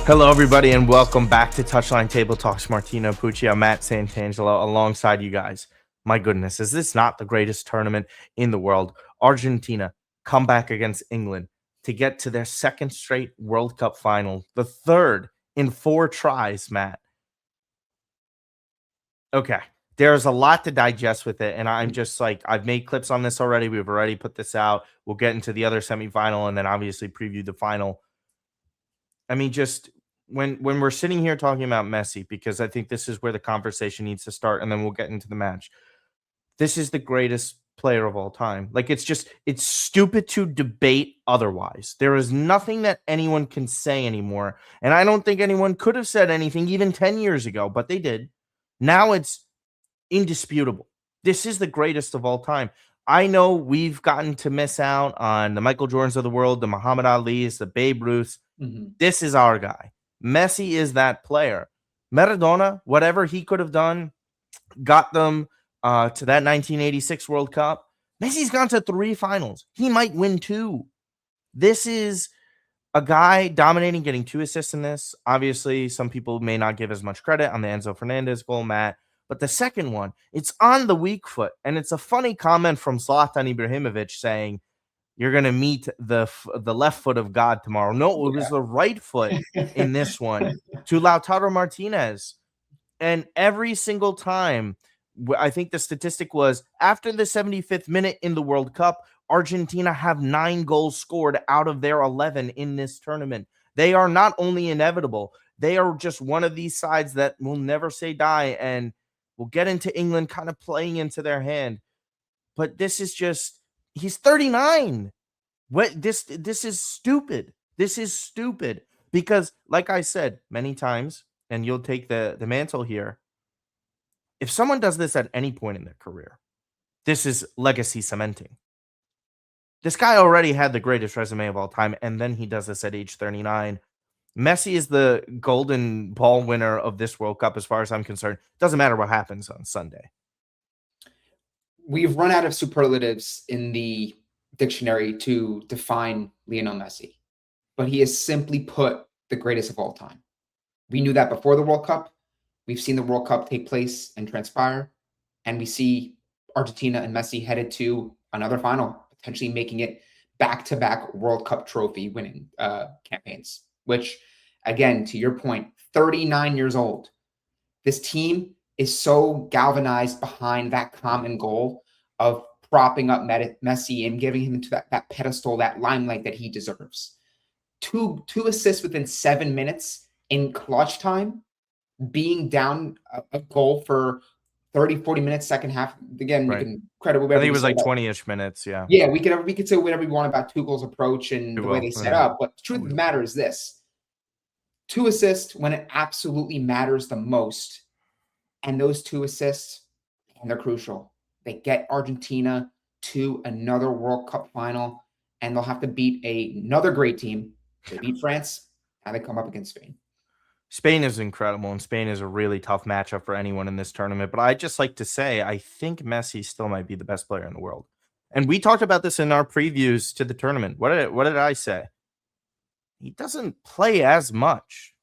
Hello, everybody, and welcome back to Touchline Table Talks. Martino, Puccio, Matt Santangelo, alongside you guys. My goodness, is this not the greatest tournament in the world? Argentina come back against England to get to their second straight World Cup final, the third in 4 tries, Matt. Okay, there's a lot to digest with it, and I'm just like, I've made clips on this already. We've already put this out. We'll get into the other semifinal and then obviously preview the final. I mean, just when we're sitting here talking about Messi, because I think this is where the conversation needs to start, and then we'll get into the match. This is the greatest player of all time. Like, it's stupid to debate otherwise. There is nothing that anyone can say anymore, and I don't think anyone could have said anything even 10 years ago, but they did. Now it's indisputable. This is the greatest of all time. I know we've gotten to miss out on the Michael Jordans of the world, the Muhammad Ali's, the Babe Ruths. This is our guy. Messi is that player. Maradona, whatever he could have done, got them to that 1986 World Cup. Messi's gone to 3 finals. He might win 2. This is a guy dominating, getting 2 assists in this. Obviously, some people may not give as much credit on the Enzo Fernandez goal, Matt. But the second one, it's on the weak foot. And it's a funny comment from Zlatan Ibrahimovic saying, you're going to meet the left foot of God tomorrow. No, it was the right foot in this one to Lautaro Martinez. And every single time, I think the statistic was after the 75th minute in the World Cup, Argentina have 9 goals scored out of their 11 in this tournament. They are not only inevitable, they are just one of these sides that will never say die, and will get into England kind of playing into their hand. But this is just, he's 39. This is stupid. This is stupid because, like I said many times, and you'll take the mantle here, if someone does this at any point in their career, this is legacy cementing. This guy already had the greatest resume of all time, and then he does this at age 39. Messi is the golden ball winner of this World Cup as far as I'm concerned. Doesn't matter what happens on Sunday. We've run out of superlatives in the dictionary to define Lionel Messi, but he is simply put the greatest of all time. We knew that before the World Cup. We've seen the World Cup take place and transpire, and we see Argentina and Messi headed to another final, potentially making it back-to-back World Cup trophy winning campaigns, which, again, to your point, 39 years old. This team is so galvanized behind that common goal of propping up Messi and giving him to that pedestal, that limelight that he deserves. Two assists within 7 minutes in clutch time, being down a goal for 30, 40 minutes, second half. Again, right. We can credit whatever. I think it was like 20-ish minutes, yeah. Yeah, we could say whatever we want about Tuchel's approach and the way they set up, but the truth of the matter is this. 2 assists when it absolutely matters the most, and those 2 assists, and they're crucial. They get Argentina to another World Cup final, and they'll have to beat another great team. They beat France, and they come up against Spain. Spain is incredible, and Spain is a really tough matchup for anyone in this tournament. But I'd just like to say, I think Messi still might be the best player in the world. And we talked about this in our previews to the tournament. What did I say? He doesn't play as much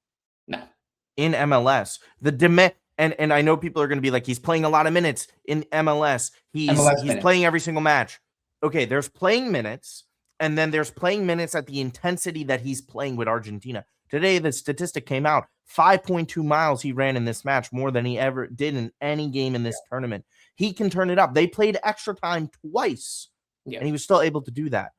in MLS. The demand. And I know people are going to be like, he's playing a lot of minutes in MLS. He's playing every single match. Okay, there's playing minutes, and then there's playing minutes at the intensity that he's playing with Argentina. Today, the statistic came out, 5.2 miles he ran in this match, more than he ever did in any game in this tournament. He can turn it up. They played extra time twice, and he was still able to do that.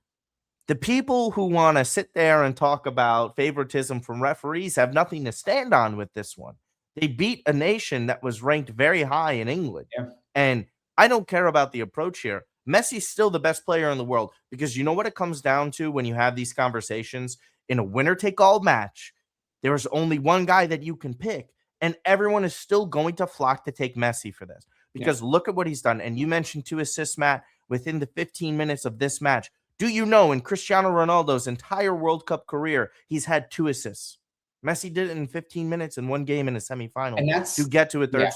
The people who want to sit there and talk about favoritism from referees have nothing to stand on with this one. They beat a nation that was ranked very high in England. Yeah. And I don't care about the approach here. Messi's still the best player in the world, because you know what it comes down to when you have these conversations? In a winner-take-all match, there is only one guy that you can pick, and everyone is still going to flock to take Messi for this. Because look at what he's done. And you mentioned 2 assists, Matt, within the 15 minutes of this match. Do you know in Cristiano Ronaldo's entire World Cup career, he's had 2 assists? Messi did it in 15 minutes in one game in a semifinal, and that's to get to a third.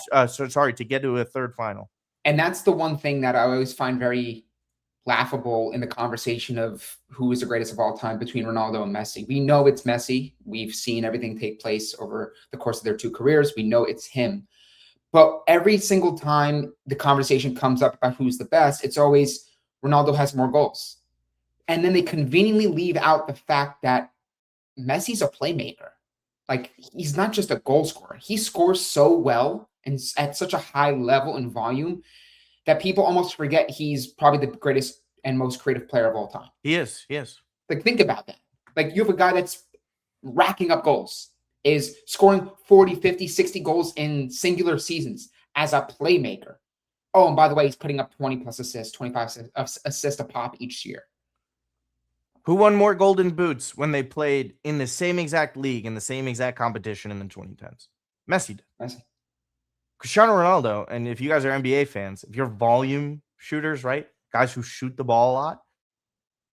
To get to a third final. And that's the one thing that I always find very laughable in the conversation of who is the greatest of all time between Ronaldo and Messi. We know it's Messi. We've seen everything take place over the course of their two careers. We know it's him. But every single time the conversation comes up about who's the best, it's always Ronaldo has more goals. And then they conveniently leave out the fact that Messi's a playmaker. Like, he's not just a goal scorer. He scores so well and at such a high level and volume that people almost forget he's probably the greatest and most creative player of all time. He is. Like, think about that. Like, you have a guy that's racking up goals, is scoring 40, 50, 60 goals in singular seasons as a playmaker. Oh, and by the way, he's putting up 20 plus assists, 25 assists a pop each year. Who won more golden boots when they played in the same exact league, in the same exact competition in the 2010s? Messi did. Messi. Cristiano Ronaldo, and if you guys are NBA fans, if you're volume shooters, right? Guys who shoot the ball a lot,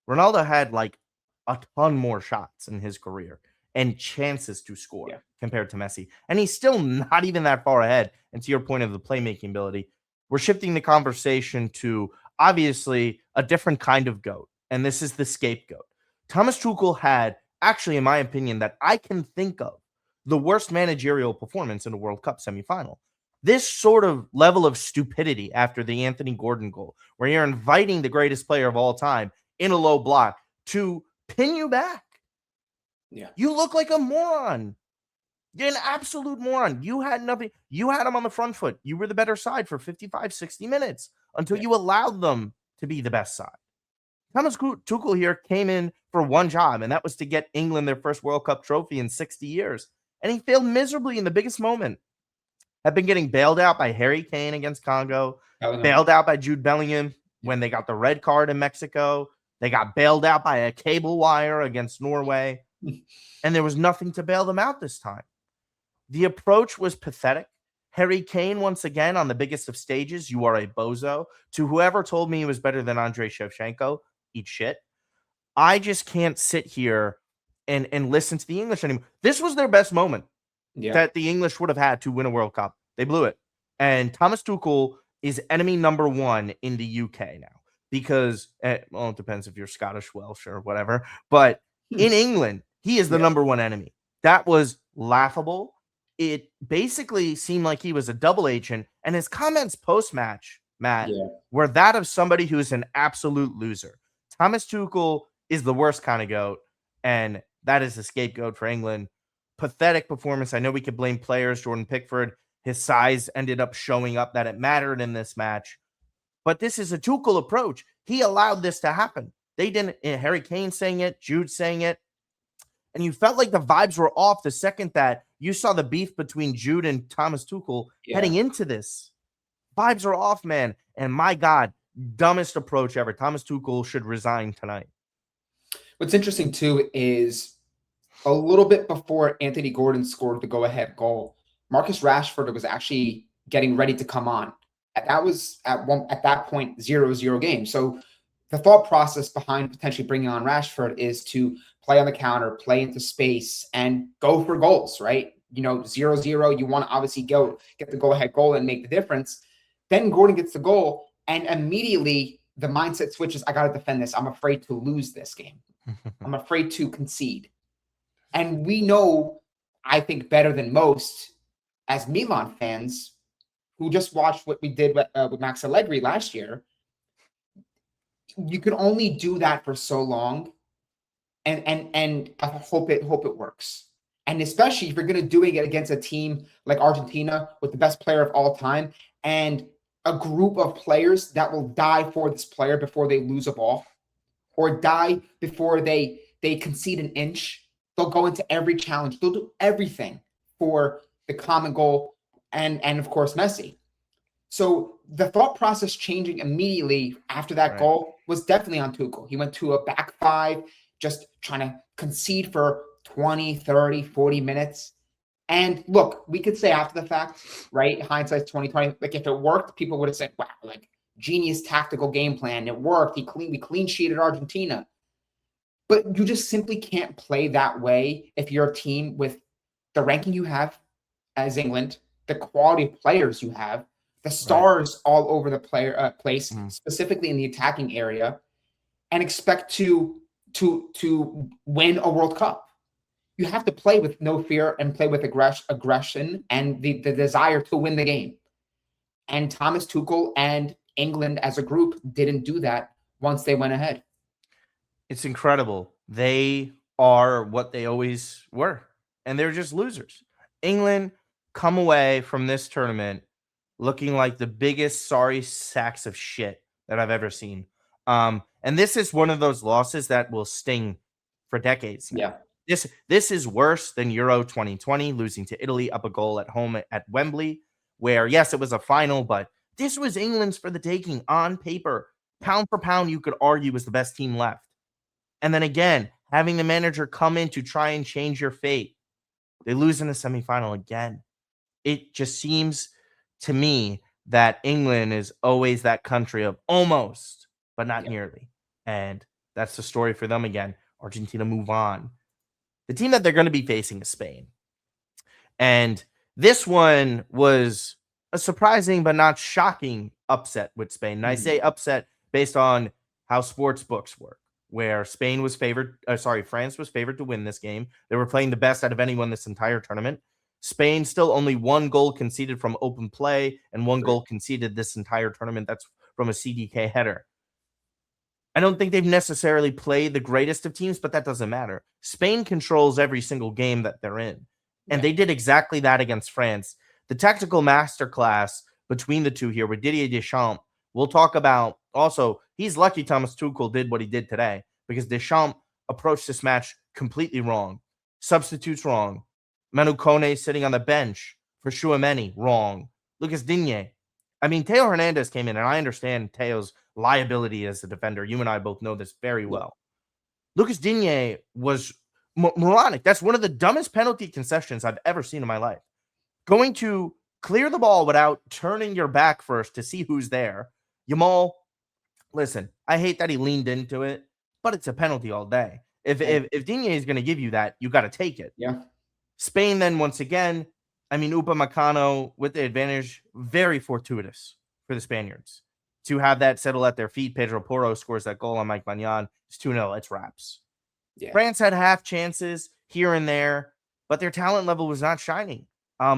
Ronaldo had like a ton more shots in his career and chances to score compared to Messi. And he's still not even that far ahead. And to your point of the playmaking ability, we're shifting the conversation to obviously a different kind of GOAT. And this is the scapegoat. Thomas Tuchel had, actually, in my opinion, that I can think of, the worst managerial performance in a World Cup semifinal. This sort of level of stupidity after the Anthony Gordon goal, where you're inviting the greatest player of all time in a low block to pin you back. Yeah. You look like a moron. You're an absolute moron. You had nothing. You had them on the front foot. You were the better side for 55, 60 minutes until you allowed them to be the best side. Thomas Tuchel here came in for one job, and that was to get England their first World Cup trophy in 60 years. And he failed miserably in the biggest moment. Have been getting bailed out by Harry Kane against Congo, bailed out by Jude Bellingham when they got the red card in Mexico. They got bailed out by a cable wire against Norway, and there was nothing to bail them out this time. The approach was pathetic. Harry Kane, once again, on the biggest of stages, you are a bozo. To whoever told me he was better than Andrei Shevchenko, eat shit. I just can't sit here and listen to the English anymore. This was their best moment that the English would have had to win a World Cup. They blew it. And Thomas Tuchel is enemy number one in the UK now because, well, it depends if you're Scottish, Welsh, or whatever. But in England, he is the number one enemy. That was laughable. It basically seemed like he was a double agent. And his comments post-match, Matt, were that of somebody who is an absolute loser. Thomas Tuchel is the worst kind of goat, and that is the scapegoat for England. Pathetic performance. I know we could blame players. Jordan Pickford, his size ended up showing up that it mattered in this match. But this is a Tuchel approach. He allowed this to happen. They didn't. Harry Kane saying it, Jude saying it. And you felt like the vibes were off the second that you saw the beef between Jude and Thomas Tuchel heading into this. Vibes are off, man. And my God, dumbest approach ever. Thomas Tuchel should resign tonight. What's interesting, too, is a little bit before Anthony Gordon scored the go-ahead goal, Marcus Rashford was actually getting ready to come on. That was at that point 0-0 game. So the thought process behind potentially bringing on Rashford is to play on the counter, play into space, and go for goals, right? 0-0, you want to obviously get the go-ahead goal and make the difference. Then Gordon gets the goal, and immediately the mindset switches. I got to defend this. I'm afraid to lose this game. I'm afraid to concede. And we know, I think, better than most as Milan fans who just watched what we did with Max Allegri last year. You can only do that for so long, and I hope it works. And especially if you're going to do it against a team like Argentina with the best player of all time and a group of players that will die for this player before they lose a ball or die before they concede an inch. They'll go into every challenge. They'll do everything for the common goal and of course, Messi. So the thought process changing immediately after that goal was definitely on Tuchel. He went to a back five, just trying to concede for 20, 30, 40 minutes. And look, we could say after the fact, right? Hindsight's 2020. Like if it worked, people would have said, wow, like genius tactical game plan. It worked. We clean sheeted Argentina. But you just simply can't play that way if you're a team with the ranking you have as England, the quality of players you have, the stars all over the place, specifically in the attacking area. and expect to win a World Cup. You have to play with no fear and play with aggression and the desire to win the game. And Thomas Tuchel and England as a group didn't do that once they went ahead. It's incredible. They are what they always were, and they're just losers. England come away from this tournament looking like the biggest sorry sacks of shit that I've ever seen. And this is one of those losses that will sting for decades now. Yeah. This is worse than Euro 2020, losing to Italy up a goal at home at Wembley, where, yes, it was a final, but this was England's for the taking on paper. Pound for pound, you could argue was the best team left. And then again, having the manager come in to try and change your fate. They lose in the semifinal again. It just seems to me that England is always that country of almost, but not nearly. And that's the story for them again. Argentina move on. The team that they're going to be facing is Spain. And this one was a surprising but not shocking upset with Spain. And I say upset based on how sports books work, where France was favored to win this game. They were playing the best out of anyone this entire tournament. Spain still only one goal conceded from open play and one goal conceded this entire tournament. That's from a CDK header. I don't think they've necessarily played the greatest of teams, but that doesn't matter. Spain controls every single game that they're in, and they did exactly that against France. The tactical masterclass between the two here with Didier Deschamps, we'll talk about also, he's lucky Thomas Tuchel did what he did today because Deschamps approached this match completely wrong. Substitutes wrong. Manu Kone sitting on the bench for Tchouaméni, wrong. Lucas Digne. I mean, Teo Hernandez came in, and I understand Teo's liability as a defender. You and I both know this very well. Lucas Digne was moronic. That's one of the dumbest penalty concessions I've ever seen in my life. Going to clear the ball without turning your back first to see who's there. Yamal, listen, I hate that he leaned into it, but it's a penalty all day. If Digne is going to give you that, you got to take it. Yeah. Spain then once again, I mean, Upamecano with the advantage, very fortuitous for the Spaniards. To have that settle at their feet, Pedro Porro scores that goal on Mike Maignan. It's 2-0. It's wraps. Yeah. France had half chances here and there, but their talent level was not shining.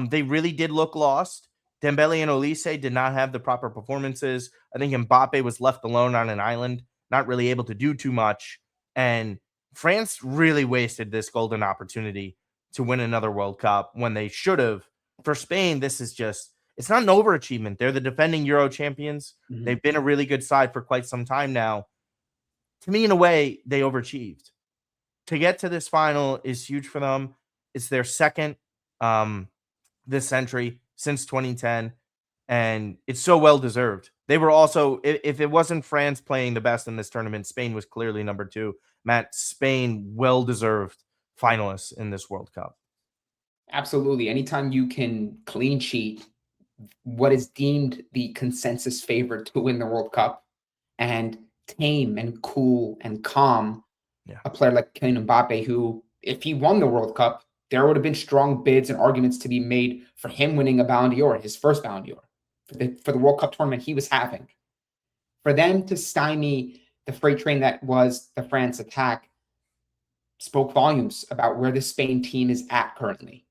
They really did look lost. Dembele and Olise did not have the proper performances. I think Mbappe was left alone on an island, not really able to do too much. And France really wasted this golden opportunity to win another World Cup when they should have. For Spain, this is just, it's not an overachievement. They're the defending Euro champions. They've been a really good side for quite some time now. To me, in a way, they overachieved. To get to this final is huge for them. It's their second this century since 2010, and it's so well-deserved. They were also, if it wasn't France playing the best in this tournament, Spain was clearly number two. Matt, Spain well-deserved finalists in this World Cup. Absolutely. Anytime you can clean sheet what is deemed the consensus favorite to win the World Cup and tame and cool and calm a player like Kylian Mbappe, who, if he won the World Cup, there would have been strong bids and arguments to be made for him winning a Ballon d'Or, his first Ballon d'Or, for the World Cup tournament he was having. For them to stymie the freight train that was the France attack spoke volumes about where the Spain team is at currently.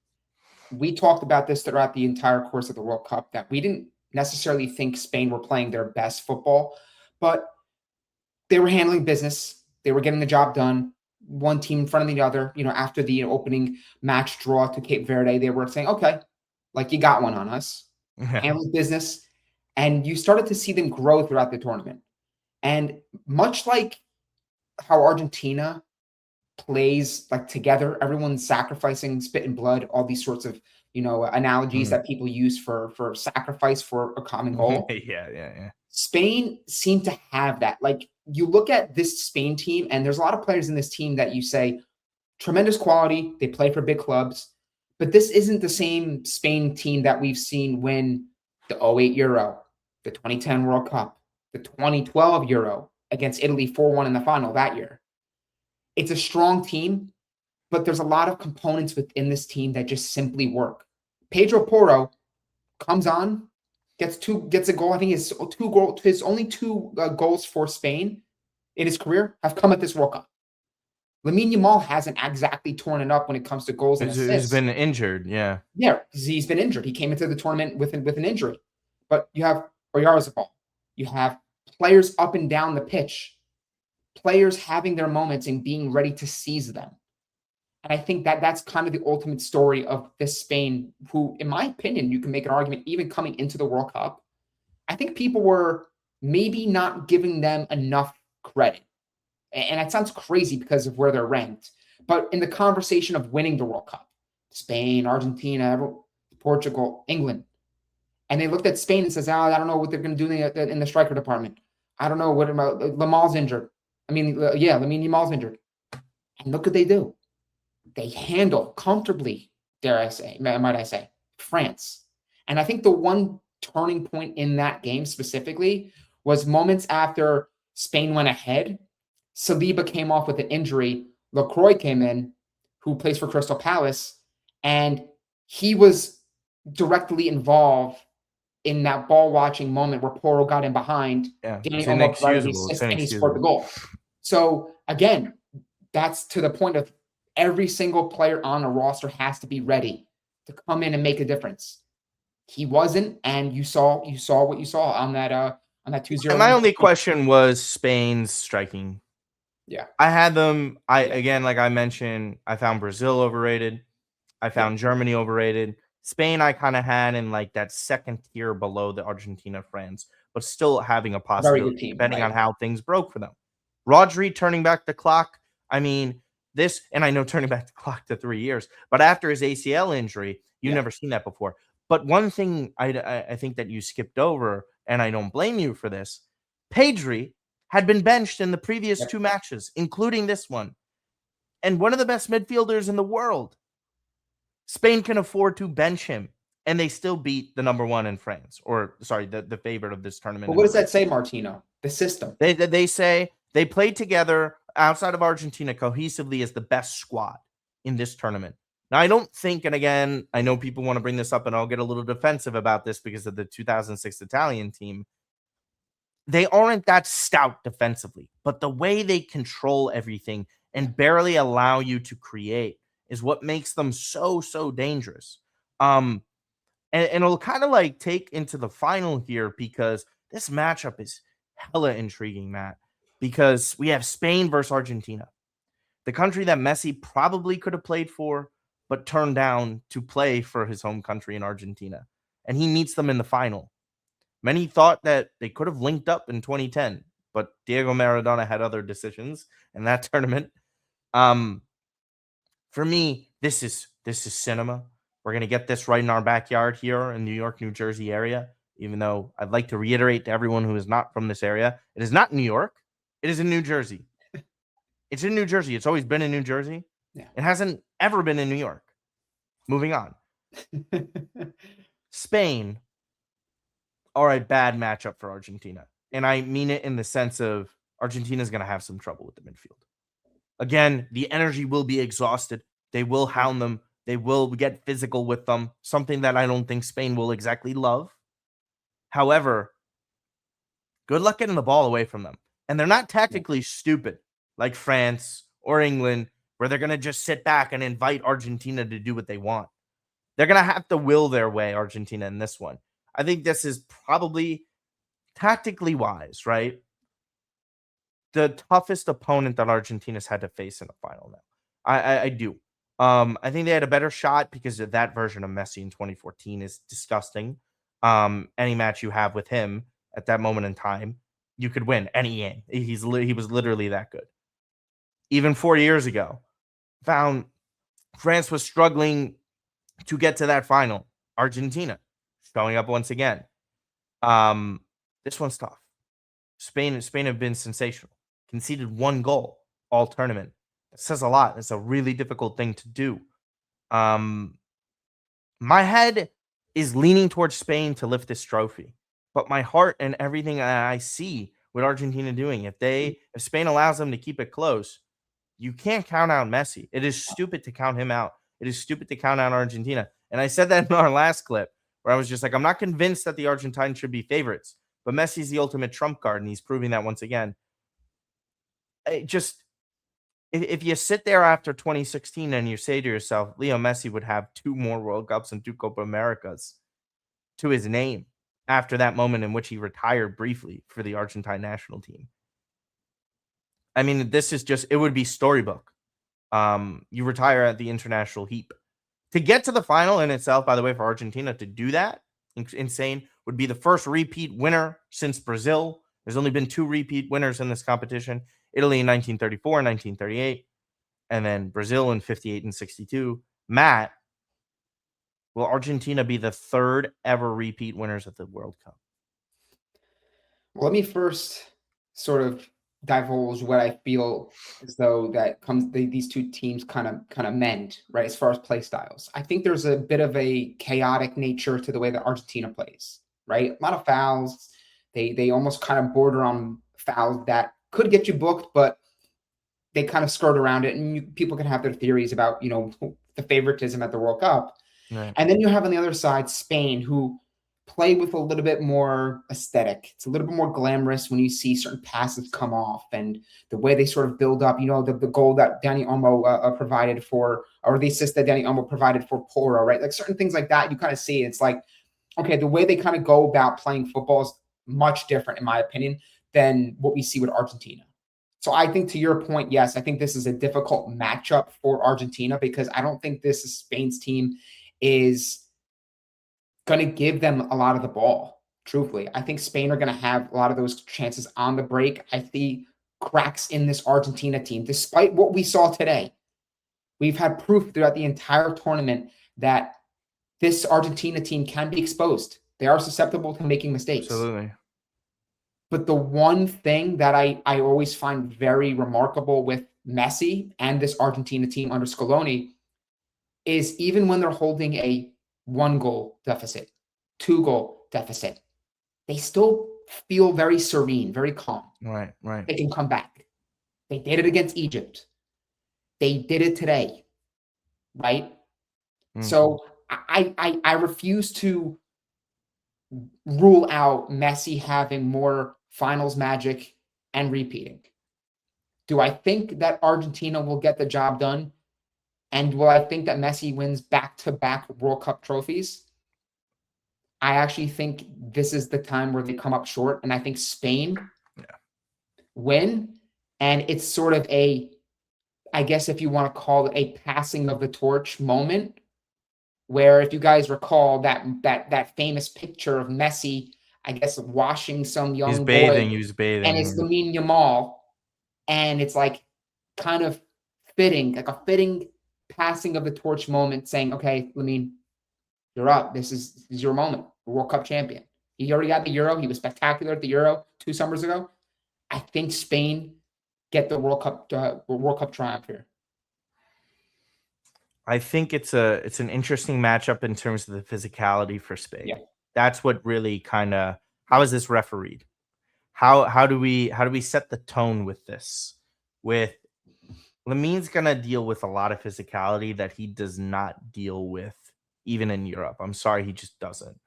We talked about this throughout the entire course of the World Cup, that we didn't necessarily think Spain were playing their best football, but they were handling business. They were getting the job done. One team in front of the other, after the opening match draw to Cape Verde, they were saying, okay, like, you got one on us. Handling business. And you started to see them grow throughout the tournament. And much like how Argentina plays like together, everyone's sacrificing spit and blood, all these sorts of analogies that people use for sacrifice for a common goal. Yeah. Spain seemed to have that. Like, you look at this Spain team, and there's a lot of players in this team that you say tremendous quality, they play for big clubs, but this isn't the same Spain team that we've seen win the 2008 Euro, the 2010 World Cup, the 2012 Euro against Italy 4-1 in the final that year. It's a strong team, but there's a lot of components within this team that just simply work. Pedro Porro comes on, gets a goal. I think his only two goals for Spain, in his career have come at this World Cup. Lamine Yamal hasn't exactly torn it up when it comes to goals and Who's assists. been injured, yeah. Yeah, he's been injured. He came into the tournament with an injury. But you have Oyarzabal. You have players up and down the pitch, players having their moments and being ready to seize them. And I think that that's kind of the ultimate story of this Spain, who, in my opinion, you can make an argument, even coming into the World Cup, I think people were maybe not giving them enough credit. And that sounds crazy because of where they're ranked. But in the conversation of winning the World Cup, Spain, Argentina, Portugal, England, and they looked at Spain and says, "Oh, I don't know what they're going to do in the striker department. I don't know what about Lamal's injured. I mean, yeah, Lamine Yamal's injured." And look what they do. They handle comfortably, might I say, France. And I think the one turning point in that game specifically was moments after Spain went ahead. Saliba came off with an injury. LaCroix came in, who plays for Crystal Palace, and he was directly involved in that ball watching moment where Porro got in behind. Yeah, Danny it's Olmo provided the inexcusable. It's assist and he scored the inexcusable. goal. So again, that's to the point of every single player on a roster has to be ready to come in and make a difference. He wasn't, and you saw what you saw on that 2-0. And my only question was Spain's striking. Yeah. I had them. Again, like I mentioned, I found Brazil overrated. I found Germany overrated. Spain, I kind of had in like that second tier below the Argentina, France, but still having a Very good possibility, team, depending on right? how things broke for them. Rodri turning back the clock. I mean, this, and I know turning back the clock to 3 years, but after his ACL injury, you've Yeah. never seen that before. But one thing I think that you skipped over, and I don't blame you for this, Pedri had been benched in the previous 2 matches, including this one, and one of the best midfielders in the world. Spain can afford to bench him, and they still beat the number 1 in France, or sorry, the favorite of this tournament. But what does that say, Martino? The system. They say they played together outside of Argentina cohesively as the best squad in this tournament. Now, I don't think, and again, I know people want to bring this up, and I'll get a little defensive about this because of the 2006 Italian team. They aren't that stout defensively, but the way they control everything and barely allow you to create is what makes them so dangerous. And it'll kind of like take into the final here because this matchup is hella intriguing, Matt, because we have Spain versus Argentina, the country that Messi probably could have played for, but turned down to play for his home country in Argentina. And he meets them in the final. Many thought that they could have linked up in 2010, but Diego Maradona had other decisions in that tournament. For me, this is cinema. We're going to get this right in our backyard here in New York, New Jersey area, even though I'd like to reiterate to everyone who is not from this area, it is not New York. It is in New Jersey. It's in New Jersey. It's always been in New Jersey. Yeah. It hasn't ever been in New York. Moving on. Spain are a bad matchup for Argentina. And I mean it in the sense of Argentina is going to have some trouble with the midfield. Again, the energy will be exhausted. They will hound them. They will get physical with them, something that I don't think Spain will exactly love. However, good luck getting the ball away from them. And they're not tactically stupid like France or England, where they're going to just sit back and invite Argentina to do what they want. They're going to have to will their way, Argentina, in this one. I think this is probably tactically wise, right? The toughest opponent that Argentina's had to face in the final now. I do. I think they had a better shot because of that version of Messi in 2014 is disgusting. Any match you have with him at that moment in time, you could win any game. He was literally that good. Even 4 years ago, found France was struggling to get to that final. Argentina showing up once again. This one's tough. Spain have been sensational. Conceded 1 goal all tournament. It says a lot. It's a really difficult thing to do. My head is leaning towards Spain to lift this trophy, but my heart and everything I see with Argentina doing, if Spain allows them to keep it close, you can't count out Messi. It is stupid to count him out. It is stupid to count out Argentina. And I said that in our last clip where I was just like, I'm not convinced that the Argentines should be favorites, but Messi's the ultimate trump card, and he's proving that once again. if you sit there after 2016 and you say to yourself, Leo Messi would have 2 more World Cups and 2 Copa Americas to his name after that moment in which he retired briefly for the Argentine national team. I mean, this is just, it would be storybook. You retire at the international heap. To get to the final in itself, by the way, for Argentina to do that, insane, would be the first repeat winner since Brazil. There's only been 2 repeat winners in this competition. Italy in 1934 and 1938, and then Brazil in 58 and 62. Matt, will Argentina be the 3rd ever repeat winners of the World Cup? Well, let me first sort of divulge what I feel as though these two teams kind of mend, right, as far as play styles. I think there's a bit of a chaotic nature to the way that Argentina plays, right? A lot of fouls. They almost kind of border on fouls that could get you booked, but they kind of skirt around it, and people can have their theories about, the favoritism at the World Cup. Right. And then you have on the other side Spain, who play with a little bit more aesthetic. It's a little bit more glamorous when you see certain passes come off and the way they sort of build up. The goal that Dani Olmo provided for, or the assist that Dani Olmo provided for Porro, right? Like certain things like that, you kind of see. It's like, okay, the way they kind of go about playing football is much different, in my opinion, than what we see with Argentina. So I think, to your point, yes, I think this is a difficult matchup for Argentina, because I don't think this is Spain's team is going to give them a lot of the ball. Truthfully, I think Spain are going to have a lot of those chances on the break. I see cracks in this Argentina team, despite what we saw today. We've had proof throughout the entire tournament that this Argentina team can be exposed. They are susceptible to making mistakes. Absolutely. But the one thing that I always find very remarkable with Messi and this Argentina team under Scaloni is, even when they're holding a 1-goal deficit, 2-goal deficit, they still feel very serene, very calm. Right. They can come back. They did it against Egypt. They did it today, right? So I refuse to rule out Messi having more finals magic and repeating. Do I think that Argentina will get the job done? And will I think that Messi wins back-to-back World Cup trophies? I actually think this is the time where they come up short, and I think Spain win. And it's sort of I guess if you want to call it a passing of the torch moment, where, if you guys recall that famous picture of Messi, I guess, washing some young boy, he was bathing, and it's Lamine Yamal, and it's like kind of fitting, like a fitting passing of the torch moment, saying, okay, Lamine, you're up. This is your moment. World Cup champion. He already got the Euro. He was spectacular at the Euro 2 summers ago. I think Spain get the World Cup triumph here. I think it's an interesting matchup in terms of the physicality for Spain. Yeah. That's what really kind of, how is this refereed? How do we set the tone with this? With Lamine's gonna deal with a lot of physicality that he does not deal with even in Europe. I'm sorry, he just doesn't.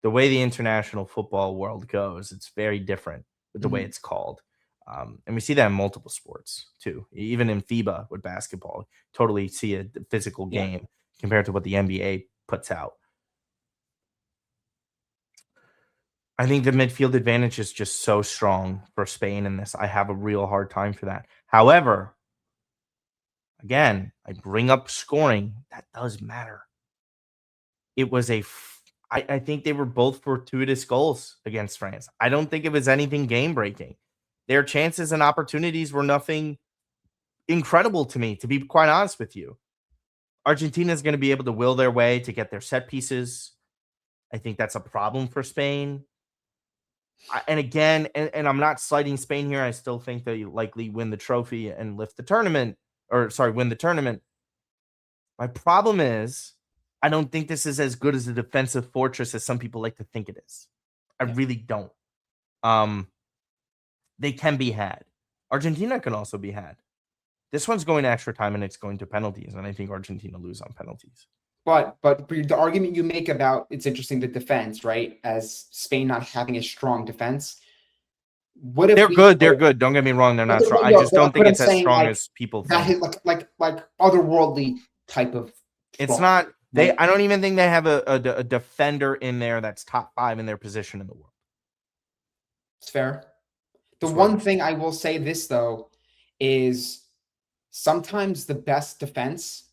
The way the international football world goes, it's very different with the way it's called. And we see that in multiple sports too. Even in FIBA with basketball, totally see a physical game compared to what the NBA puts out. I think the midfield advantage is just so strong for Spain in this. I have a real hard time for that. However, again, I bring up scoring. That does matter. It was I think they were both fortuitous goals against France. I don't think it was anything game-breaking. Their chances and opportunities were nothing incredible to me, to be quite honest with you. Argentina is going to be able to will their way to get their set pieces. I think that's a problem for Spain. And again, and I'm not slighting Spain here. I still think they likely win the trophy and lift the tournament, win the tournament. My problem is, I don't think this is as good as a defensive fortress as some people like to think it is. I really don't. They can be had. Argentina can also be had. This one's going to extra time and it's going to penalties, and I think Argentina lose on penalties. But the argument you make about, it's interesting, the defense, right? As Spain not having a strong defense. What if They're we good. They're good. Don't get me wrong. They're not strong. I just don't think I'm it's as saying, strong like, as people that think. is like otherworldly type of It's strong, not. right? I don't even think they have a defender in there that's top 5 in their position in the world. It's fair. The That's what one thing I will say this though is sometimes the best defense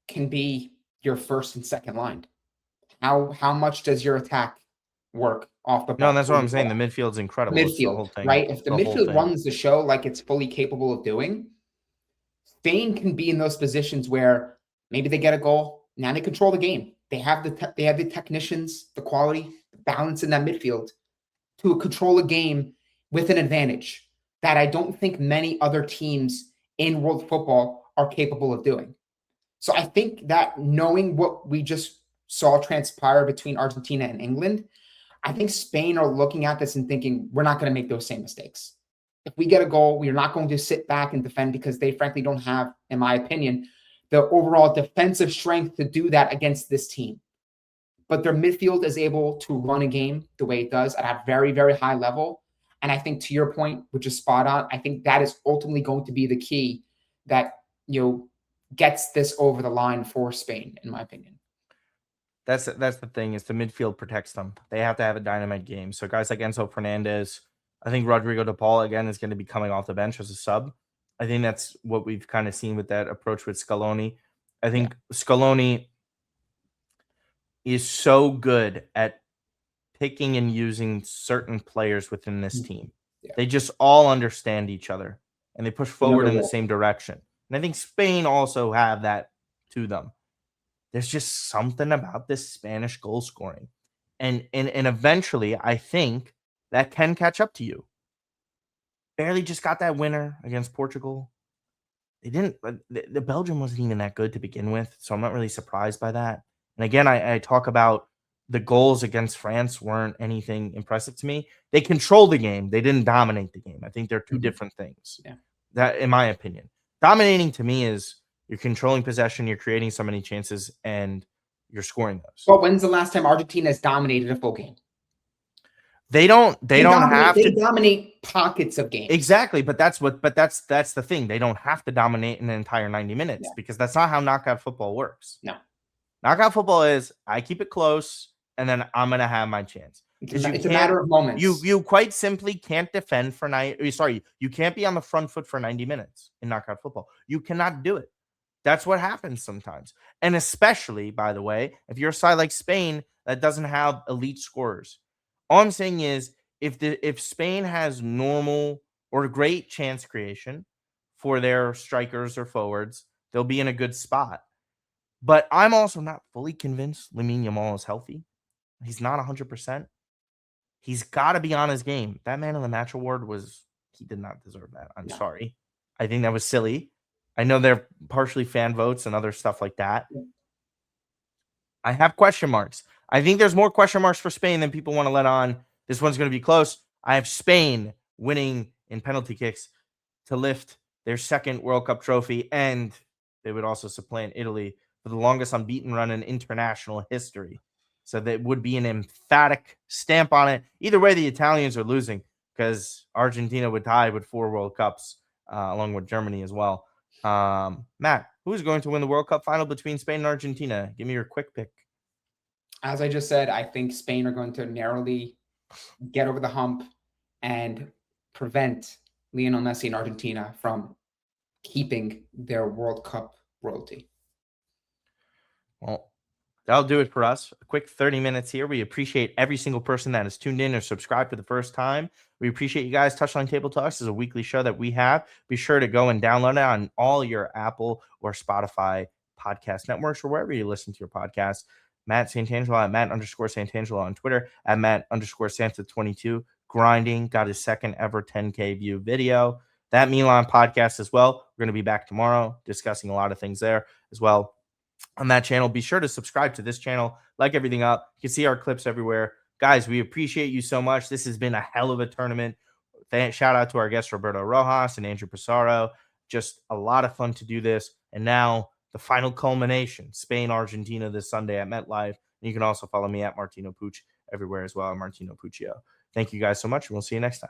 can be your first and second line. How much does your attack work off the No, ball? that's what I'm saying. The midfield's incredible. It's the Midfield, whole thing. right? If the The whole midfield thing. runs the show like it's fully capable of doing, Spain can be in those positions where maybe they get a goal. Now they control the game. They have the technicians, the quality, the balance in that midfield to control a game with an advantage that I don't think many other teams in world football are capable of doing. So I think that knowing what we just saw transpire between Argentina and England, I think Spain are looking at this and thinking, we're not going to make those same mistakes. If we get a goal, we are not going to sit back and defend because they frankly don't have, in my opinion, the overall defensive strength to do that against this team. But their midfield is able to run a game the way it does at a very, very high level. And I think to your point, which is spot on, I think that is ultimately going to be the key that, gets this over the line for Spain, in my opinion. That's the thing is the midfield protects them. They have to have a dynamite game. So guys like Enzo Fernandez, I think Rodrigo De Paul again is going to be coming off the bench as a sub. I think that's what we've kind of seen with that approach with Scaloni. I think Scaloni is so good at picking and using certain players within this team. Yeah. They just all understand each other and they push forward in the role. same direction. And I think Spain also have that to them. There's just something about this Spanish goal scoring. And eventually I think that can catch up to you. Barely just got that winner against Portugal. They didn't the Belgium wasn't even that good to begin with, so I'm not really surprised by that. And again, I talk about the goals against France weren't anything impressive to me. They controlled the game. They didn't dominate the game. I think they're two different things. Yeah. That, in my opinion. Dominating to me is you're controlling possession, you're creating so many chances, and you're scoring those. Well, when's the last time Argentina has dominated a full game? They don't have to dominate pockets of games. Exactly, but that's the thing. They don't have to dominate an entire 90 minutes because that's not how knockout football works. No. Knockout football is I keep it close and then I'm going to have my chance. It's a matter of moments. You quite simply can't defend for you can't be on the front foot for 90 minutes in knockout football. You cannot do it. That's what happens sometimes. And especially, by the way, if you're a side like Spain that doesn't have elite scorers. All I'm saying is if Spain has normal or great chance creation for their strikers or forwards, they'll be in a good spot. But I'm also not fully convinced Lamine Yamal is healthy. He's not 100%. He's got to be on his game. That man of the match award he did not deserve that. I'm sorry. I think that was silly. I know they're partially fan votes and other stuff like that. I have question marks. I think there's more question marks for Spain than people want to let on. This one's going to be close. I have Spain winning in penalty kicks to lift their second World Cup trophy, and they would also supplant Italy for the longest unbeaten run in international history. So that would be an emphatic stamp on it. Either way, the Italians are losing because Argentina would tie with 4 World Cups, along with Germany as well. Matt, who is going to win the World Cup final between Spain and Argentina? Give me your quick pick. As I just said, I think Spain are going to narrowly get over the hump and prevent Lionel Messi and Argentina from keeping their World Cup royalty. Well, that'll do it for us. A quick 30 minutes here. We appreciate every single person that has tuned in or subscribed for the first time. We appreciate you guys. Touchline Table Talks is a weekly show that we have. Be sure to go and download it on all your Apple or Spotify podcast networks or wherever you listen to your podcast. Matt Santangelo at Matt_Santangelo on Twitter, at Matt_Santa22. Grinding, got his second ever 10K view video. That Milan podcast as well. We're going to be back tomorrow discussing a lot of things there as well on that channel. Be sure to subscribe to this channel, like everything up. You can see our clips everywhere. Guys, we appreciate you so much. This has been a hell of a tournament. Shout out to our guests, Roberto Rojas and Andrew Pissarro. Just a lot of fun to do this. And now the final culmination, Spain, Argentina this Sunday at MetLife. And you can also follow me at Martino Puccio everywhere as well, at Martino Puccio. Thank you guys so much, and we'll see you next time.